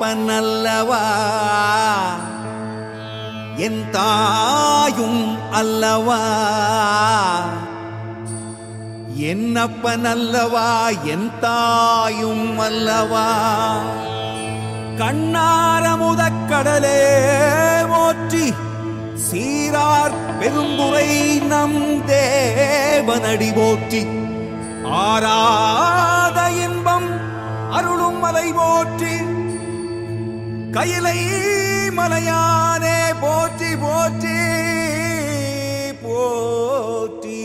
என்னப்பன் அல்லவா என் தாயும் அல்லவா என்னப்பன் அல்லவா என் தாயும் அல்லவா கண்ணார முதக்கடலே போற்றி சீரார் பெரும்புரை நம் தேவனடி போற்றி ஆராத இன்பம் அருளும் மலை போற்றி கையிலை மலையானே போற்றி போற்றி போற்றி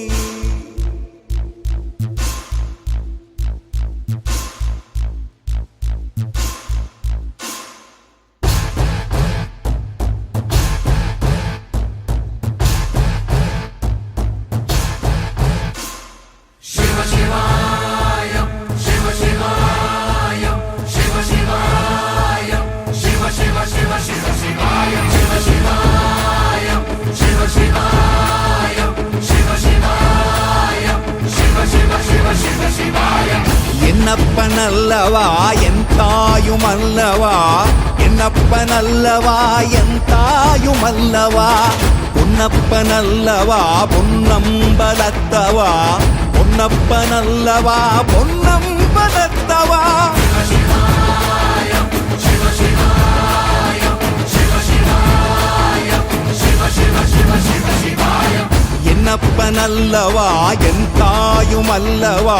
என்னப்பன் அல்லவா என் தாயும் அல்லவா என்னப்பன் அல்லவா என் தாயும் அல்லவா பொன்னப்பன் அல்லவா பொன்னம்பலத்தவா பொன்னப்பன் அல்லவா பொன்னம்பலத்தவா என்னப்பன் அல்லவா என் தாயும் அல்லவா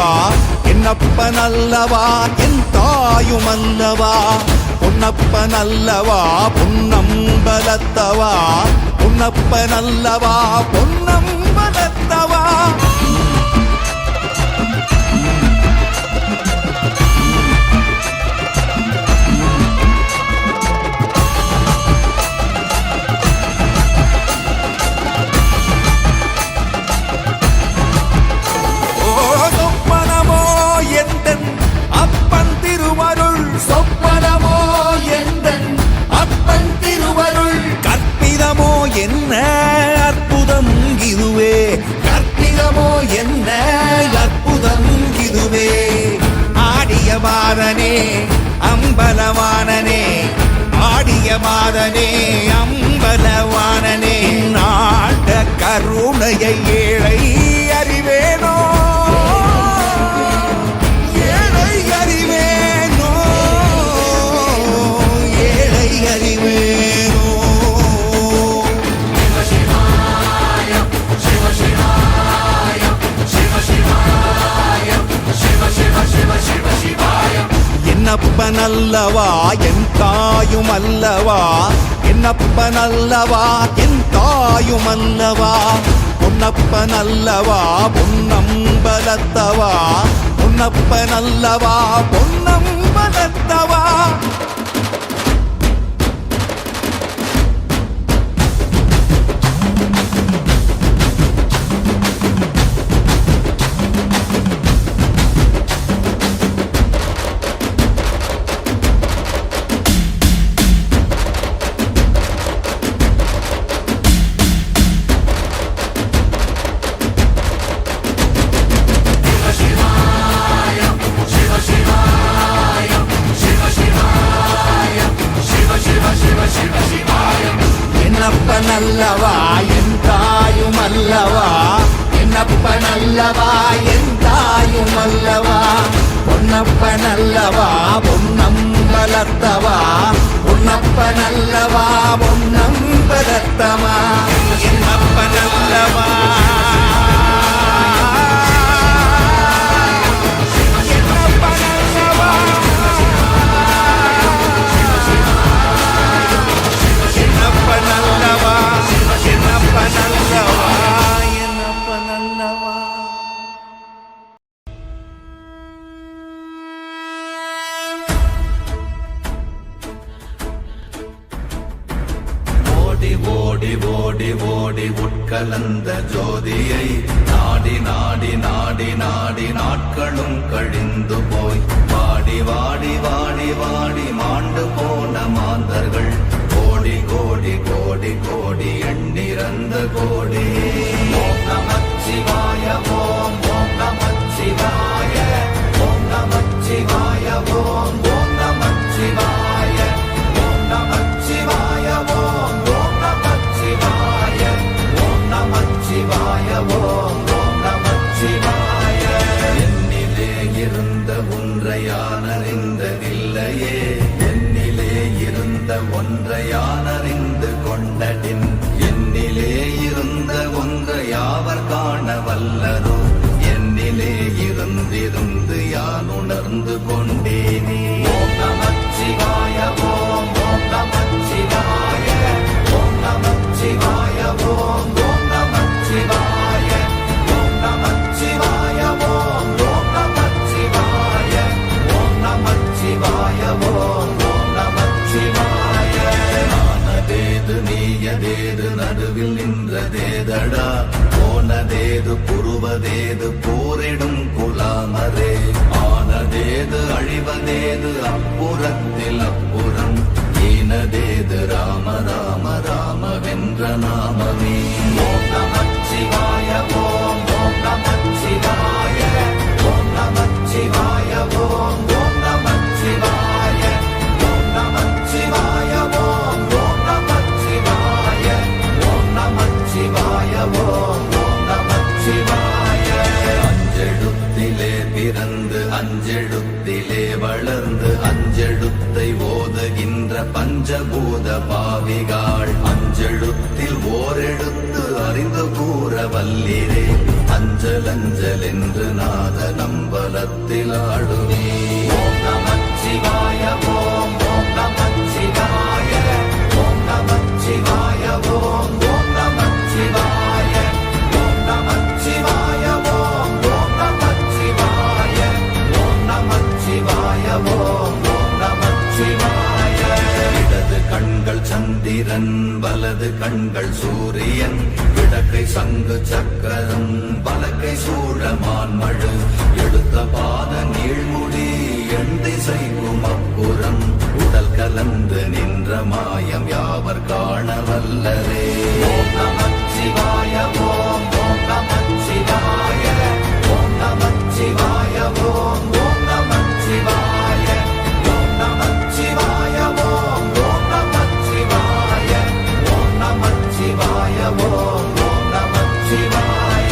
என்னப்பன் அல்லவா என் தாயும் அல்லவா பொன்னப்பன் அல்லவா பொன்னம்பலத்தவா பொன்னப்பன் அல்லவா பொன்னம்பலத்தவா என்ன அற்புதம் இதுவே கற்பிதமோ என்ன அற்புதம் இதுவே ஆடிய மாதனே அம்பலவானனே ஆடிய மாதனே அம்பலவானனே நாட கருணையை ஏழை அறிவேனோ ஏழை அறிவேனோ ஏழை அறிவேனோ என்னப்பன் அல்லவா என் தாயும் அல்லவா என்னப்பன் அல்லவா என் தாயும் அல்லவா பொன்னப்பன் அல்லவா பொன்னம்பலத்தவா பொன்னப்பன் அல்லவா பொன்னம்பலத்தவா என்னப்பன் அல்லவா என் தாயும் அல்லவா என்னப்பன் அல்லவா என் தாயும் அல்லவா பொன்னப்பன் அல்லவா பொன்னம்பலத்தவா பொன்னப்பன் அல்லவா பொன்னம்பலத்தவா என்னப்பன் அல்லவா ஓடி ஓடி ஓடி உட்கலந்த ஜோதியை நாடி நாடி நாடி நாடி நாட்களும் கழிந்து போய் வாடி வாடி வாடி வாடி மாண்டு போன மாந்தர்கள் கோடி கோடி கோடி கோடி எண்ணிறந்த கோடி ஓம் நமச்சிவாய ஓம் ஓம் நமச்சிவாய ஓம் நமச்சிவாய ஓம் ஓம் நமச்சிவாய புருவதேது போரிடும் குலாமரே ஆனதேது அழிவதேது அப்புறத்தில் அப்புறம் ஈனதேது ராம ராம ராமவென்ற நாமமே ஓம் நமச்சிவாய ஓம் ஓம் நமச்சிவாய ஓம் நமச்சிவாய ஓம் ஓம் நமச்சிவாய ஓம் நமச்சிவாய ஓம் ஓம் நமச்சிவாய ஓம் நமச்சிவாய ஓம் ஓம் நமச்சிவாய அஞ்செழுத்திலே பிறந்து அஞ்செழுத்திலே வளர்ந்து அஞ்செழுத்தை ஓதுகின்ற பஞ்சபூத பாவிகாள் அஞ்செழுத்தில் ஓரெழுத்து அறிந்து கூற வல்லிரே அஞ்சல் அஞ்சல் என்று நாத நம்பலத்தில் ஆடுவே ஓம் நமச்சிவாய ஓம் ஓம் நமச்சிவாய ஓம் நமச்சிவாய ஓம் ஓம் நமச்சிவாய ஓம் நமச்சிவாய ஓம் ஓம் நமச்சிவாய ஓம் நமச்சிவாய ஓம் ஓம் நமச்சிவாய இடது கண்கள் சந்திரன் வலது கண்கள் சூரியன் இடக்கை சங்கு சக்கரம் வலக்கை சூழமான் மழு எடுத்த பாத நீழ்முடி எண் திசைக்கும் அப்புறம் உடல் கலந்து நின்ற மாயம் யாவர் காண வல்லரே ஓம் நமச்சிவாய ஓம் ஓம் நமச்சிவாய ஓம் நமச்சிவாய ஓம் ஓம் நமச்சிவாய ஓம் நமச்சிவாய ஓம் ஓம் நமச்சிவாய ஓம் நமச்சிவாய ஓம் ஓம் நமச்சிவாய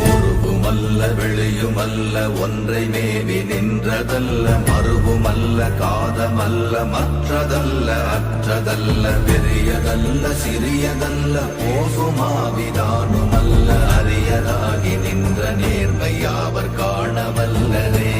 உருவுமல்ல வெளியுமல்ல ஒன்றை மேவி நின்றதல்ல மறுவுமல்ல காதமல்ல மற்றதல்ல அற்றதல்ல பெரியதல்ல சிறியதல்ல போகுமாவிதானுமல்ல அரியராகி நின்ற நேர்மை யாவர் காணவல்லரே